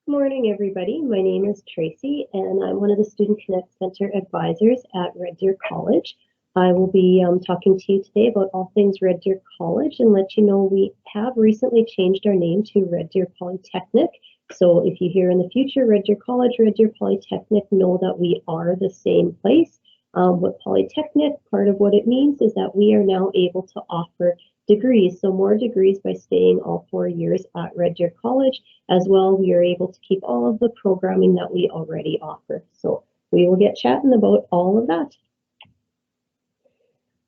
Good morning, everybody. My name is Tracy, and I'm one of the Student Connect Center advisors at Red Deer College. I will be talking to you today about all things Red Deer College and let you know we have recently changed our name to Red Deer Polytechnic. So if you hear in the future Red Deer College, Red Deer Polytechnic, know that we are the same place. What Polytechnic, part of what it means is that we are now able to offer degrees, so more degrees by staying all 4 years at Red Deer College. As well, we are able to keep all of the programming that we already offer. So we will get chatting about all of that.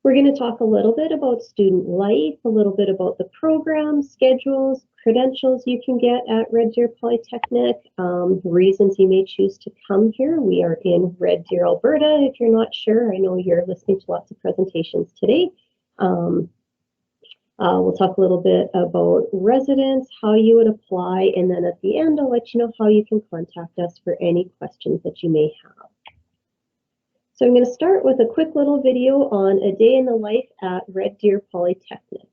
We're going to talk a little bit about student life, a little bit about the programs, schedules, credentials you can get at Red Deer Polytechnic, reasons you may choose to come here. We are in Red Deer, Alberta, if you're not sure. I know you're listening to lots of presentations today. We'll talk a little bit about residence, how you would apply, and then at the end, I'll let you know how you can contact us for any questions that you may have. So I'm going to start with a quick little video on a day in the life at Red Deer Polytechnic.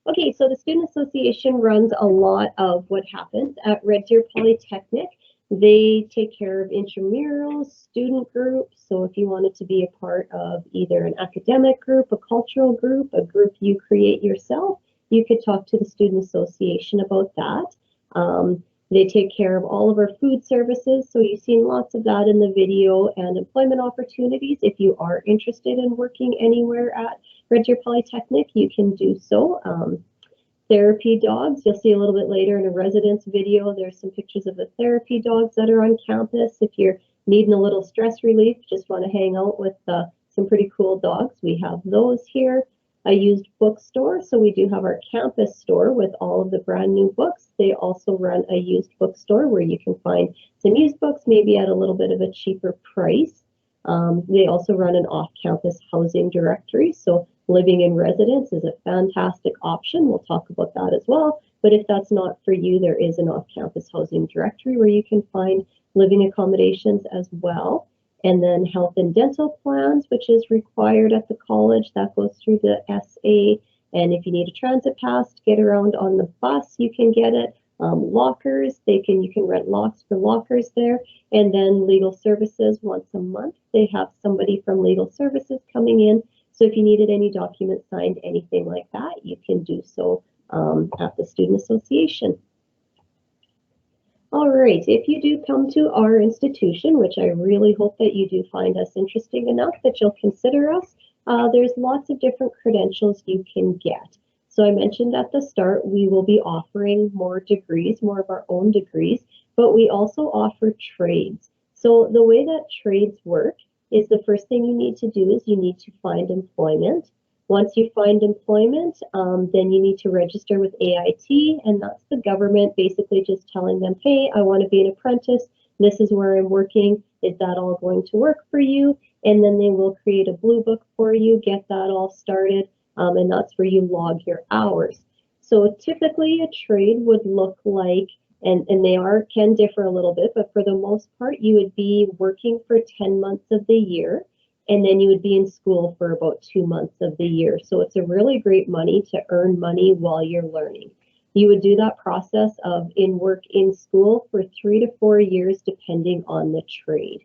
Okay, so the Student Association runs a lot of what happens at Red Deer Polytechnic. They take care of intramurals, student groups. So if you wanted to be a part of either an academic group, a cultural group, a group you create yourself, you could talk to the Student Association about that. They take care of all of our food services. So you've seen lots of that in the video, and employment opportunities. If you are interested in working anywhere at Red Deer Polytechnic, you can do so. Therapy dogs, you'll see a little bit later in a residence video, there's some pictures of the therapy dogs that are on campus. If you're needing a little stress relief, just want to hang out with some pretty cool dogs, we have those here. A used bookstore, so we do have our campus store with all of the brand new books. They also run a used bookstore where you can find some used books, maybe at a little bit of a cheaper price. They also run an off-campus housing directory, so living in residence is a fantastic option. We'll talk about that as well. But if that's not for you, there is an off-campus housing directory where you can find living accommodations as well. And then health and dental plans, which is required at the college, that goes through the SA. And if you need a transit pass to get around on the bus, you can get it. Lockers, you can rent locks for lockers there. And then legal services once a month. They have somebody from legal services coming in. So if you needed any documents signed, anything like that, you can do so at the Student Association. All right, if you do come to our institution, which I really hope that you do find us interesting enough that you'll consider us, there's lots of different credentials you can get. So I mentioned at the start, we will be offering more degrees, more of our own degrees, but we also offer trades. So the way that trades work is the first thing you need to do is you need to find employment. Once you find employment, then you need to register with AIT, and that's the government basically just telling them, hey, I want to be an apprentice. This is where I'm working. Is that all going to work for you? And then they will create a blue book for you, get that all started, and that's where you log your hours. So typically a trade would look like, and they can differ a little bit, but for the most part, you would be working for 10 months of the year, and then you would be in school for about 2 months of the year. So it's a really great money to earn money while you're learning. You would do that process of in work, in school for 3 to 4 years, depending on the trade.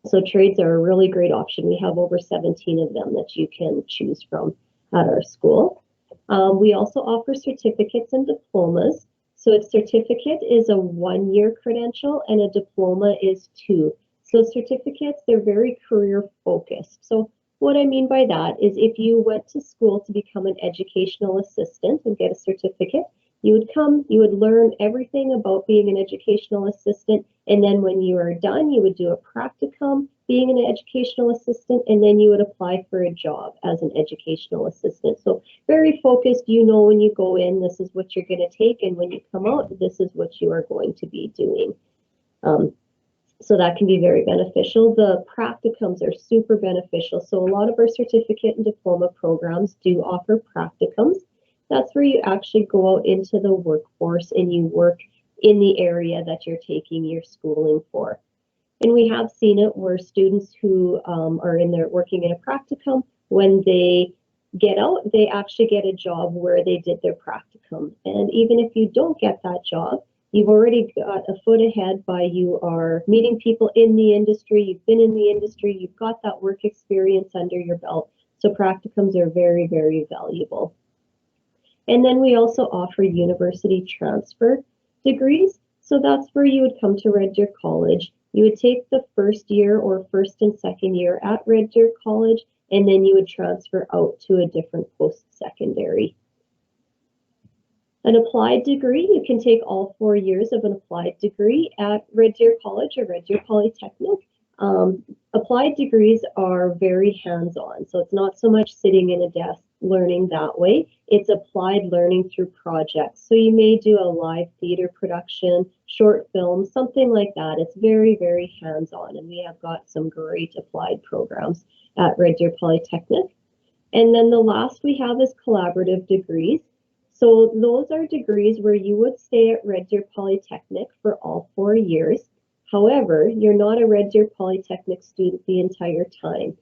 So trades are a really great option. We have over 17 of them that you can choose from at our school. We also offer certificates and diplomas. So a certificate is a 1-year credential and a diploma is 2. So certificates, they're very career focused. So what I mean by that is if you went to school to become an educational assistant and get a certificate, you would come, you would learn everything about being an educational assistant, and then when you are done, you would do a practicum being an educational assistant, and then you would apply for a job as an educational assistant. So very focused, you know when you go in, this is what you're going to take, and when you come out, this is what you are going to be doing. So that can be very beneficial. The practicums are super beneficial. So a lot of our certificate and diploma programs do offer practicums. That's where you actually go out into the workforce and you work in the area that you're taking your schooling for. And we have seen it where students who are in there working in a practicum, when they get out, they actually get a job where they did their practicum. And even if you don't get that job, you've already got a foot ahead by you are meeting people in the industry, you've been in the industry, you've got that work experience under your belt. So practicums are very, very valuable. And then we also offer university transfer degrees. So that's where you would come to Red Deer College. You would take the first year or first and second year at Red Deer College, and then you would transfer out to a different post-secondary. An applied degree, you can take all 4 years of an applied degree at Red Deer College or Red Deer Polytechnic. Applied degrees are very hands-on, so it's not so much sitting in a desk learning that way. It's applied learning through projects. So you may do a live theater production, short film, something like that. It's very, very hands-on, and we have got some great applied programs at Red Deer Polytechnic. And then the last we have is collaborative degrees. So those are degrees where you would stay at Red Deer Polytechnic for all 4 years. However, you're not a Red Deer Polytechnic student the entire time.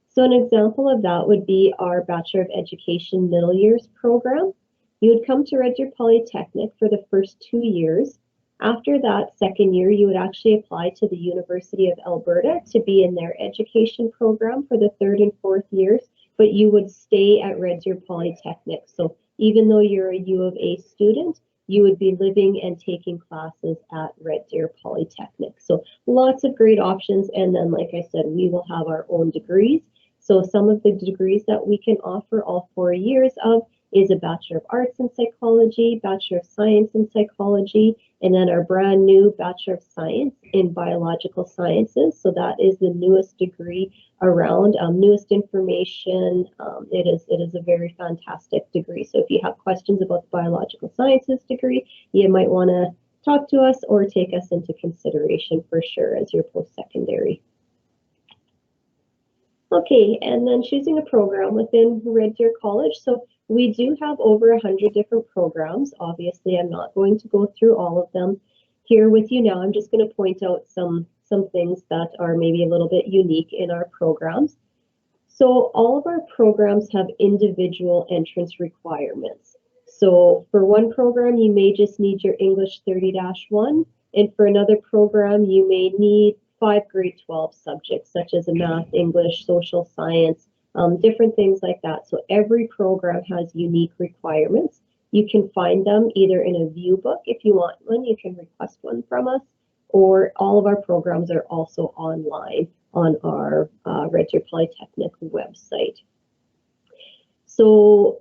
So an example of that would be our Bachelor of Education Middle Years program. You would come to Red Deer Polytechnic for the first 2 years. After that second year, you would actually apply to the University of Alberta to be in their education program for the 3rd and 4th years, but you would stay at Red Deer Polytechnic. So even though you're a U of A student, you would be living and taking classes at Red Deer Polytechnic. So lots of great options. And then, like I said, we will have our own degrees. So some of the degrees that we can offer all 4 years of is a Bachelor of Arts in Psychology, Bachelor of Science in Psychology, and then our brand new Bachelor of Science in Biological Sciences. So that is the newest degree around, newest information. It is a very fantastic degree. So if you have questions about the Biological Sciences degree, you might want to talk to us or take us into consideration for sure as your post-secondary. Okay, and then choosing a program within Red Deer College. So we do have over 100 different programs. Obviously, I'm not going to go through all of them here with you now. I'm just going to point out some things that are maybe a little bit unique in our programs. So all of our programs have individual entrance requirements. So for one program, you may just need your English 30-1, and for another program, you may need 5 grade 12 subjects, such as math, English, social science, different things like that. So every program has unique requirements. You can find them either in a view book. If you want one, you can request one from us, or all of our programs are also online on our Red Deer Polytechnic website. So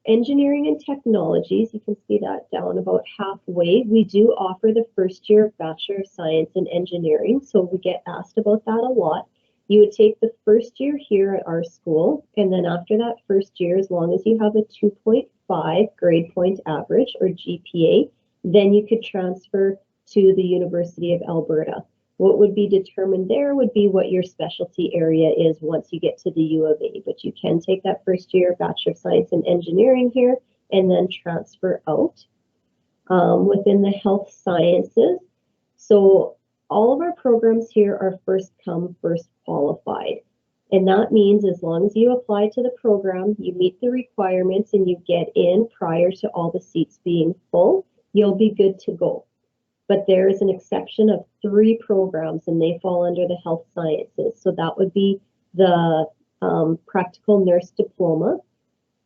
engineering and technologies, you can see that down about halfway. We do offer the first year of Bachelor of Science in Engineering, so we get asked about that a lot. You would take the first year here at our school, and then after that first year, as long as you have a 2.5 grade point average or GPA, then you could transfer to the University of Alberta. What would be determined there would be what your specialty area is once you get to the U of A, but you can take that first year Bachelor of Science in Engineering here and then transfer out. Within the health sciences, so all of our programs here are first come, first qualified. And that means as long as you apply to the program, you meet the requirements and you get in prior to all the seats being full, you'll be good to go. But there is an exception of 3 programs and they fall under the health sciences. So that would be the practical nurse diploma,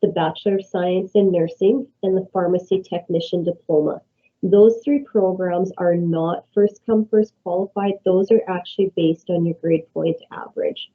the Bachelor of Science in Nursing, and the pharmacy technician diploma. Those 3 programs are not first come, first qualified. Those are actually based on your grade point average.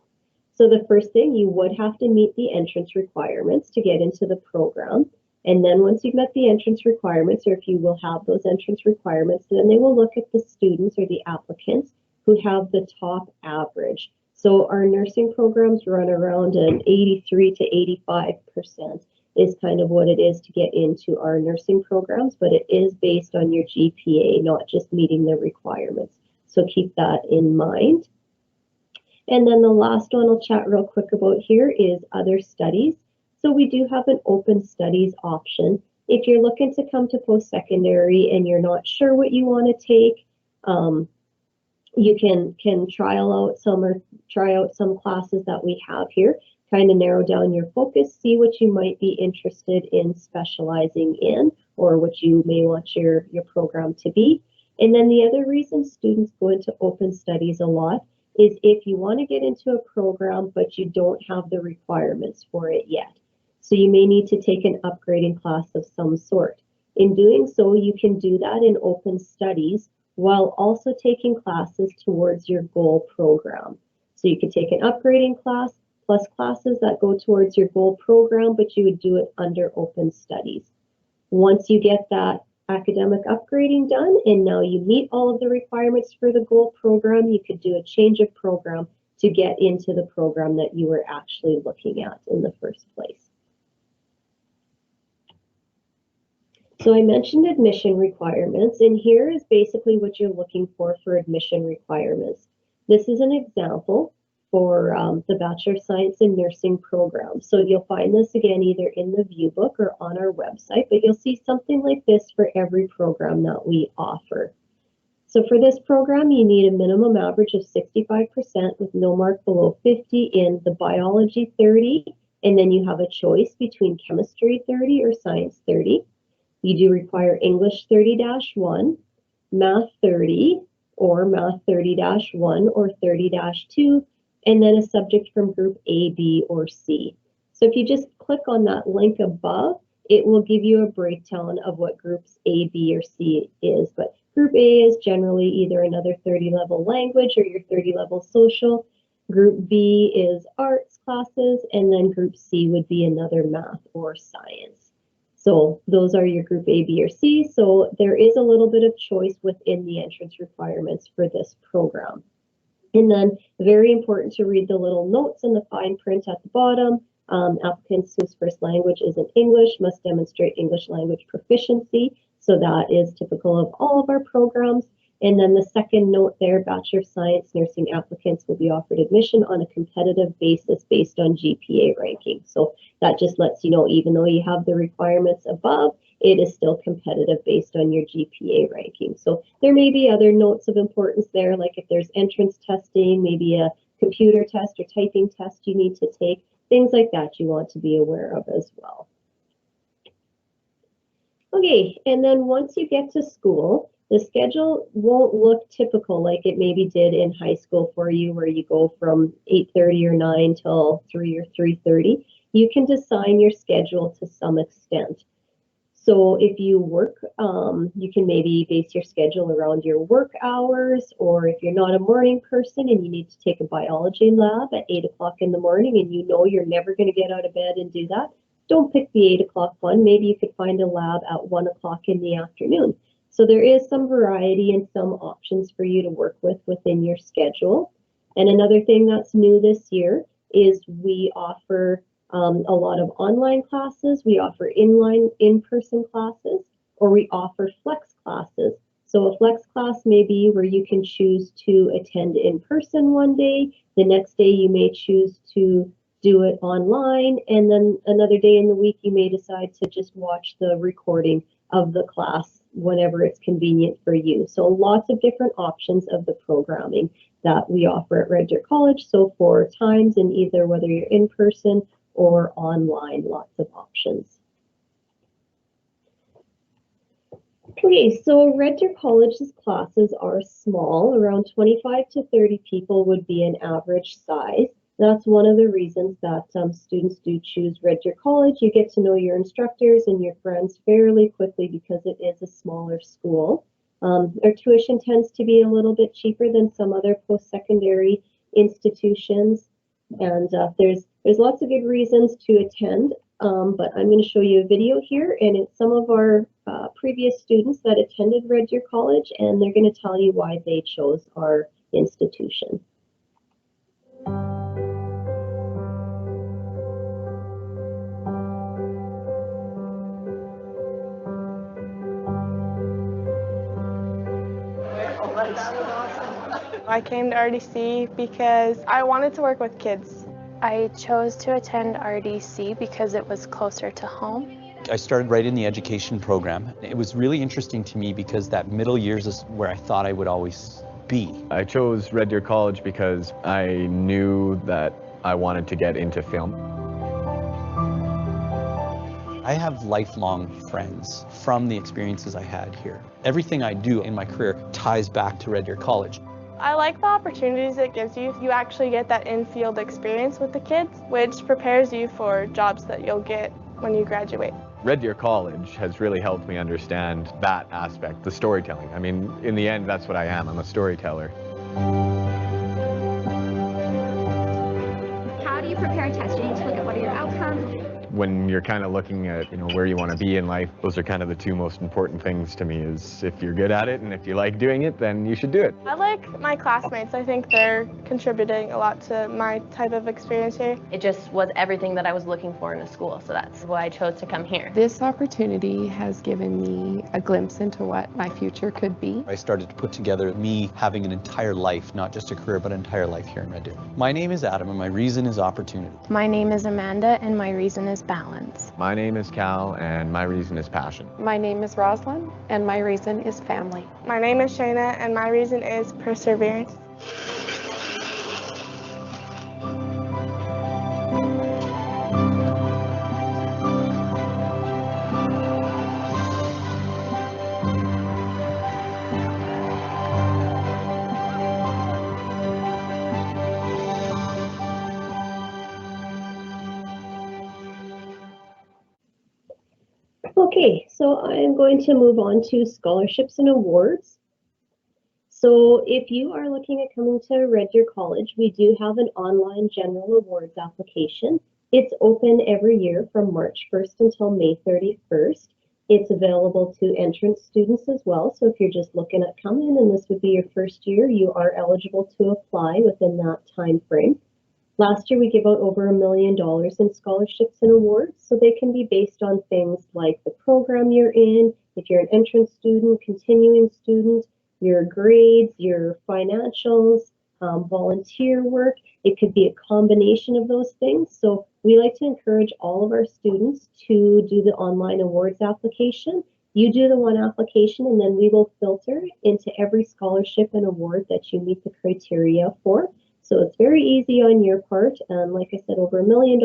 So the first thing, you would have to meet the entrance requirements to get into the program. And then once you've met the entrance requirements, or if you will have those entrance requirements, then they will look at the students or the applicants who have the top average. So our nursing programs run around an 83 to 85% is kind of what it is to get into our nursing programs, but it is based on your GPA, not just meeting the requirements. So keep that in mind. And then the last one I'll chat real quick about here is other studies. So we do have an open studies option. If you're looking to come to post-secondary and you're not sure what you want to take, you can try out some classes that we have here, kind of narrow down your focus, see what you might be interested in specializing in or what you may want your program to be. And then the other reason students go into open studies a lot is if you want to get into a program but you don't have the requirements for it yet. So you may need to take an upgrading class of some sort. In doing so, you can do that in open studies while also taking classes towards your goal program. So you could take an upgrading class plus classes that go towards your goal program, but you would do it under open studies. Once you get that academic upgrading done and now you meet all of the requirements for the goal program, you could do a change of program to get into the program that you were actually looking at in the first place. So I mentioned admission requirements, and here is basically what you're looking for admission requirements. This is an example for the Bachelor of Science in Nursing program. So you'll find this again either in the view book or on our website, but you'll see something like this for every program that we offer. So for this program, you need a minimum average of 65% with no mark below 50 in the biology 30, and then you have a choice between chemistry 30 or science 30. You do require English 30-1, Math 30, or Math 30-1 or 30-2, and then a subject from group A, B, or C. So if you just click on that link above, it will give you a breakdown of what groups A, B, or C is. But group A is generally either another 30 level language or your 30 level social. Group B is arts classes, and then group C would be another math or science. So those are your group A, B, or C. So there is a little bit of choice within the entrance requirements for this program. And then very important to read the little notes in the fine print at the bottom. Applicants whose first language isn't English must demonstrate English language proficiency. So that is typical of all of our programs. And then the second note there, Bachelor of Science nursing applicants will be offered admission on a competitive basis based on GPA ranking. So that just lets you know, even though you have the requirements above, it is still competitive based on your GPA ranking. So there may be other notes of importance there, like if there's entrance testing, maybe a computer test or typing test you need to take, things like that you want to be aware of as well. Okay, and then once you get to school, the schedule won't look typical like it maybe did in high school for you, where you go from 8:30 or 9 till 3 or 3:30. You can design your schedule to some extent. So if you work, you can maybe base your schedule around your work hours, or if you're not a morning person and you need to take a biology lab at 8 o'clock in the morning and you know you're never going to get out of bed and do that, don't pick the 8 o'clock one. Maybe you could find a lab at 1 o'clock in the afternoon. So there is some variety and some options for you to work with within your schedule. And another thing that's new this year is we offer a lot of online classes, we offer in-person classes, or we offer flex classes. So a flex class may be where you can choose to attend in person one day, the next day you may choose to do it online, and then another day in the week you may decide to just watch the recording of the class whenever it's convenient for you. So lots of different options of the programming that we offer at Red Deer College. So for times and either whether you're in person or online, lots of options. Okay, so Red Deer College's classes are small, around 25 to 30 people would be an average size. That's one of the reasons that students do choose Red Deer College. You get to know your instructors and your friends fairly quickly because it is a smaller school. Our tuition tends to be a little bit cheaper than some other post-secondary institutions, and there's lots of good reasons to attend, but I'm going to show you a video here, and it's some of our previous students that attended Red Deer College, and they're going to tell you why they chose our institution. I came to RDC because I wanted to work with kids. I chose to attend RDC because it was closer to home. I started right in the education program. It was really interesting to me because that middle years is where I thought I would always be. I chose Red Deer College because I knew that I wanted to get into film. I have lifelong friends from the experiences I had here. Everything I do in my career ties back to Red Deer College. I like the opportunities it gives you. You actually get that in-field experience with the kids, which prepares you for jobs that you'll get when you graduate. Red Deer College has really helped me understand that aspect, the storytelling. I mean, in the end, that's what I am. I'm a storyteller. How do you prepare testing to look at what are your outcomes? When you're kind of looking at, where you want to be in life, those are kind of the two most important things to me, is if you're good at it and if you like doing it, then you should do it. I like my classmates. I think they're contributing a lot to my type of experience here. It just was everything that I was looking for in a school, so that's why I chose to come here. This opportunity has given me a glimpse into what my future could be. I started to put together me having an entire life, not just a career, but an entire life here in Red Deer. My name is Adam and my reason is opportunity. My name is Amanda and my reason is balance. My name is Cal and my reason is passion. My name is Rosalind and my reason is family. My name is Shayna and my reason is perseverance. Okay, so I'm going to move on to scholarships and awards. So if you are looking at coming to Red Deer College, we do have an online general awards application. It's open every year from March 1st until May 31st. It's available to entrance students as well. So if you're just looking at coming and this would be your first year, you are eligible to apply within that time frame. Last year, we gave out over $1 million in scholarships and awards, so they can be based on things like the program you're in, if you're an entrance student, continuing student, your grades, your financials, volunteer work. It could be a combination of those things. So we like to encourage all of our students to do the online awards application. You do the one application, and then we will filter into every scholarship and award that you meet the criteria for. So it's very easy on your part, and like I said, over $1 million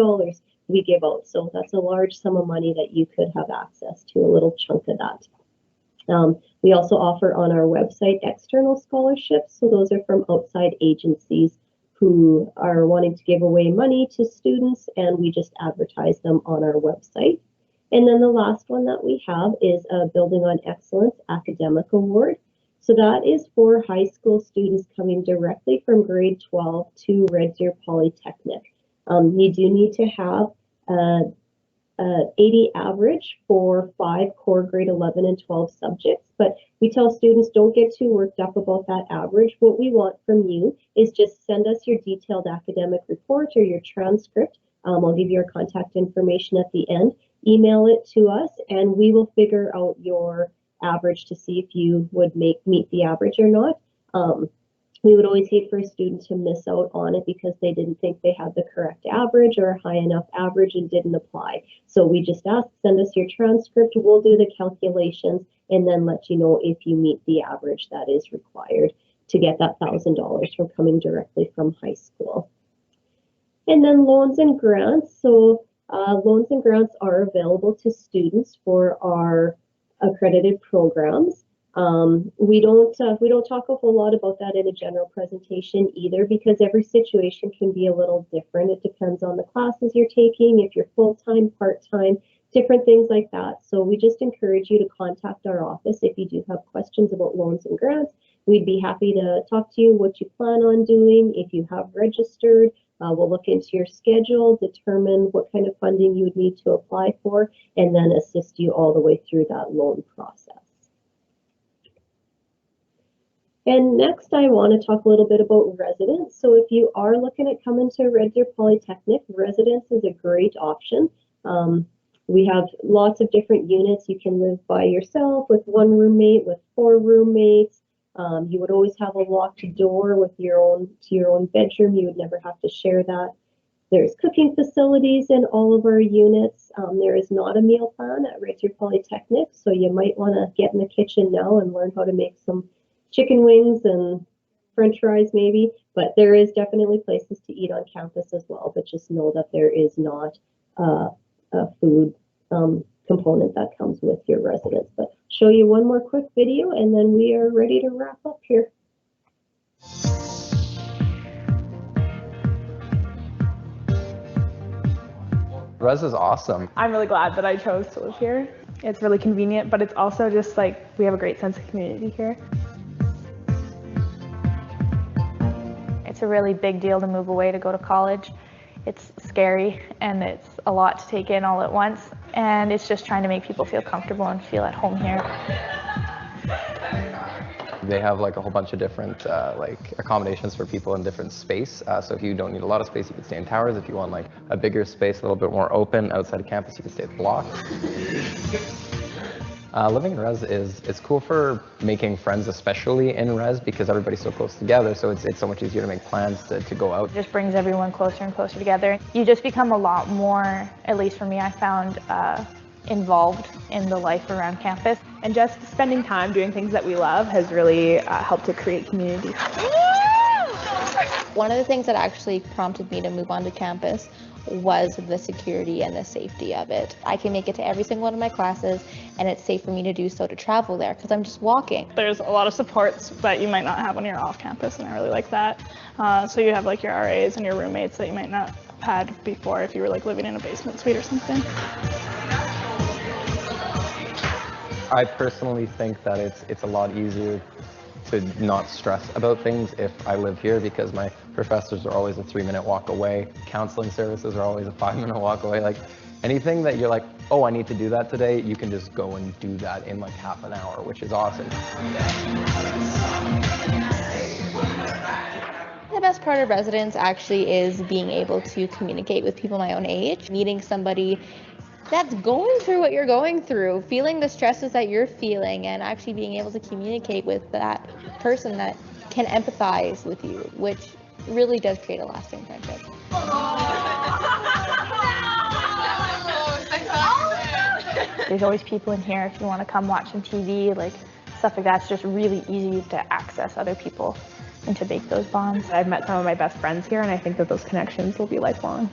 we give out. So that's a large sum of money that you could have access to, a little chunk of that. We also offer on our website external scholarships. So those are from outside agencies who are wanting to give away money to students, and we just advertise them on our website. And then the last one that we have is a Building on Excellence Academic Award. So that is for high school students coming directly from grade 12 to Red Deer Polytechnic. You do need to have 80 average for 5 core grade 11 and 12 subjects, but we tell students don't get too worked up about that average. What we want from you is just send us your detailed academic report or your transcript. I'll give you our contact information at the end. Email it to us and we will figure out your average to see if you would meet the average or not. We would always hate for a student to miss out on it because they didn't think they had the correct average or a high enough average and didn't apply. So we just ask, send us your transcript, we'll do the calculations and then let you know if you meet the average that is required to get that $1,000 from coming directly from high school. And then loans and grants. So loans and grants are available to students for our accredited programs. We don't talk a whole lot about that in a general presentation either because every situation can be a little different. It depends on the classes you're taking, if you're full-time, part-time, different things like that. So we just encourage you to contact our office if you do have questions about loans and grants. We'd be happy to talk to you what you plan on doing. If you have registered, we'll look into your schedule, determine what kind of funding you would need to apply for, and then assist you all the way through that loan process. And next, I want to talk a little bit about residence. So if you are looking at coming to Red Deer Polytechnic, residence is a great option. We have lots of different units. You can live by yourself, with one roommate, with 4 roommates. You would always have a locked door with your own bedroom. You would never have to share that. There's cooking facilities in all of our units. There is not a meal plan at Red Deer Polytechnic, so you might want to get in the kitchen now and learn how to make some chicken wings and French fries maybe, but there is definitely places to eat on campus as well, but just know that there is not a food component that comes with your residence. But show you one more quick video and then we are ready to wrap up here. Res is awesome. I'm really glad that I chose to live here. It's really convenient, but it's also just like we have a great sense of community here. It's a really big deal to move away to go to college. It's scary and it's a lot to take in all at once, and it's just trying to make people feel comfortable and feel at home here. They have like a whole bunch of different like accommodations for people in different space. So if you don't need a lot of space, you can stay in towers. If you want like a bigger space, a little bit more open outside of campus, you can stay at the block. Living in res it's cool for making friends, especially in res, because everybody's so close together. So it's so much easier to make plans to go out. It just brings everyone closer and closer together. You just become a lot more, at least for me, I found involved in the life around campus. And just spending time doing things that we love has really helped to create community. One of the things that actually prompted me to move onto campus was the security and the safety of it. I can make it to every single one of my classes and it's safe for me to do so, to travel there, because I'm just walking. There's a lot of supports that you might not have when you're off campus, and I really like that. So you have like your RAs and your roommates that you might not have had before if you were like living in a basement suite or something. I personally think that it's a lot easier to not stress about things if I live here, because my professors are always a 3-minute walk away. Counseling services are always a 5-minute walk away. Like anything that you're like, oh, I need to do that today, you can just go and do that in like half an hour, which is awesome. The best part of residence actually is being able to communicate with people my own age, meeting somebody that's going through what you're going through, feeling the stresses that you're feeling, and actually being able to communicate with that person that can empathize with you, which really does create a lasting friendship. There's always people in here if you want to come watch some TV, like stuff like that. It's just really easy to access other people and to make those bonds. I've met some of my best friends here, and I think that those connections will be lifelong.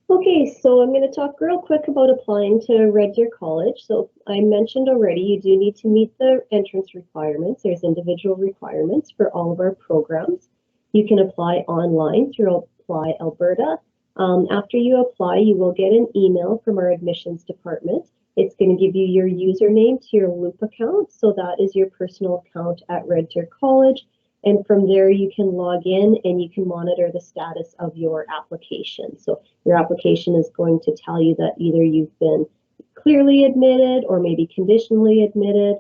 Okay, so I'm going to talk real quick about applying to Red Deer College. So I mentioned already, you do need to meet the entrance requirements. There's individual requirements for all of our programs. You can apply online through Apply Alberta. After you apply, you will get an email from our admissions department, It's going to give you your username to your Loop account. So that is your personal account at Red Deer College. And from there, you can log in and you can monitor the status of your application. So your application is going to tell you that either you've been clearly admitted or maybe conditionally admitted.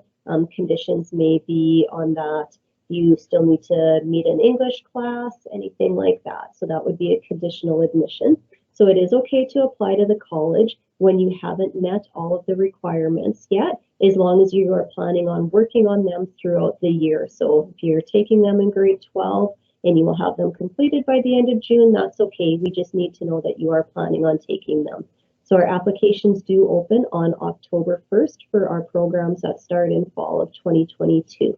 Conditions may be on that you still need to meet an English class, anything like that. So that would be a conditional admission. So it is okay to apply to the college when you haven't met all of the requirements yet, as long as you are planning on working on them throughout the year. So if you're taking them in grade 12 and you will have them completed by the end of June, that's okay. We just need to know that you are planning on taking them. So our applications do open on October 1st for our programs that start in fall of 2022.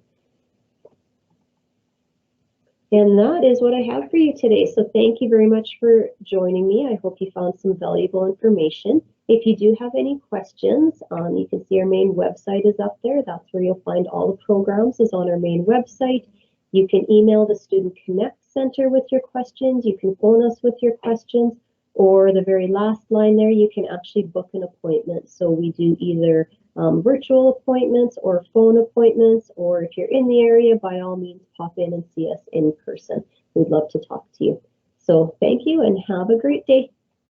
And that is what I have for you today. So thank you very much for joining me. I hope you found some valuable information. If you do have any questions, you can see our main website is up there. That's where you'll find all the programs is on our main website. You can email the Student Connect Center with your questions. You can phone us with your questions. Or the very last line there, you can actually book an appointment. So we do either virtual appointments or phone appointments, or if you're in the area, by all means, pop in and see us in person. We'd love to talk to you. So thank you and have a great day.